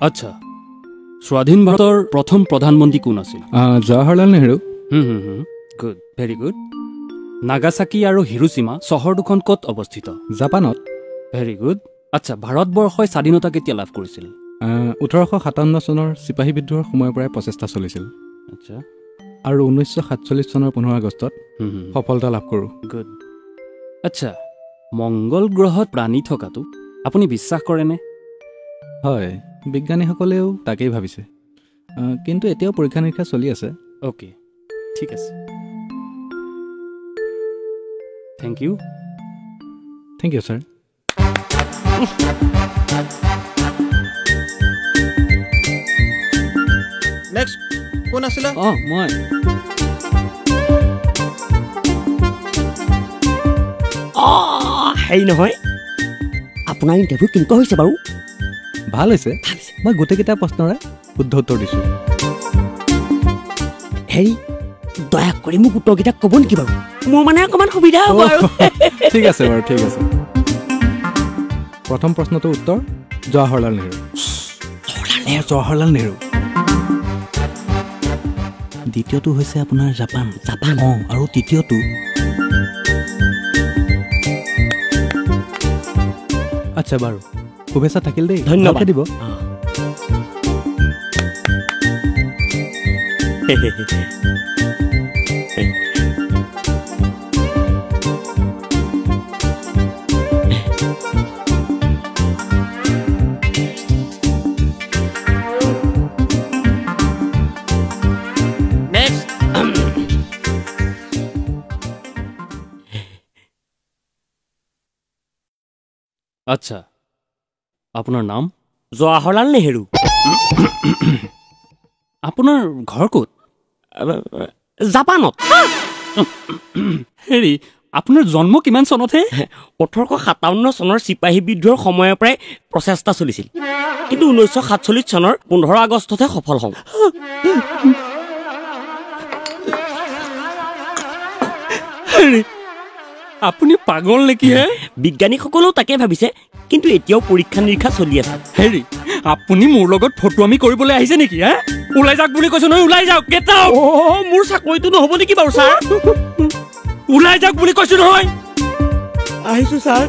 আচ্ছা স্বাধীন ভাৰতৰ প্ৰথম প্ৰধানমন্ত্ৰী কোন আছিল Jawaharlal Nehru good very good Nagasaki আৰু হিৰোচিমা চহৰ দুখন ক'ত অৱস্থিত জাপানত ভেৰি গুড আচ্ছা ভাৰতবৰ্ষই স্বাধীনতা কেতিয়া লাভ কৰিছিল 1857 চনৰ চিপাহী বিদ্ৰোহৰ সময়ৰ পৰাই প্ৰচেষ্টা চলিছিল আচ্ছা আৰু 1947 চনৰ 15 আগষ্টত সফলতা লাভ কৰোঁ গুড আচ্ছা মংগল গ্ৰহত প্ৰাণী থকাটো আপুনি বিশ্বাস কৰেনে হয় বিজ্ঞানীসকলেও তাকেই ভাবিছে কিন্তু এতিয়াও পৰীক্ষা নিৰীক্ষা চলি আছে অ'কে ঠিক আছে থেংক ইউ ছাৰ নেক্সট কোন আছিলে মই হেৰি নহয় আপোনাৰ ইণ্টাৰভিউ কেনেকুৱা হৈছে বাৰু ভাল হৈছে মই গোটেইকেইটা প্ৰশ্নৰে শুদ্ধ উত্তৰ দিছোঁ হেৰি দয়া কৰি মোক উত্তৰকেইটা ক'ব নেকি বাৰু মোৰ মানে অকণমান সুবিধা হ'ব আৰু ঠিক আছে বাৰু ঠিক আছে প্ৰথম প্ৰশ্নটোৰ উত্তৰ জৱাহৰলাল নেহৰু দ্বিতীয়টো হৈছে আপোনাৰ জাপান আৰু তৃতীয়টো আচ্ছা বাৰু শুভেচ্ছা থাকিল দেই ধন্যবাদ দিব আচ্ছা আপোনাৰ নাম জৱাহৰলাল নেহৰু আপোনাৰ ঘৰ ক'ত জাপানত হেৰি আপোনাৰ জন্ম কিমান চনতহে 1857 চনৰ চিপাহী বিদ্ৰোহৰ সময়ৰ পৰাই প্ৰচেষ্টা চলিছিল কিন্তু 1947 চনৰ 15 আগষ্টতহে সফল হওঁ আপুনি পাগল নেকি হে বিজ্ঞানীসকলেও তাকে ভাবিছে কিন্তু এতিয়াও পৰীক্ষা নিৰীক্ষা চলি আছে হেৰি আপুনি মোৰ লগত ফটোৱামি কৰিবলৈ আহিছে নেকি হে ওলাই যাওক বুলি কৈছো নহয় ওলাই যাওক গেট আউট মোৰ চাকৰিটো নহ'ব নেকি বাৰু ছাৰ ওলাই যাওক বুলি কৈছো নহয় আহিছো ছাৰ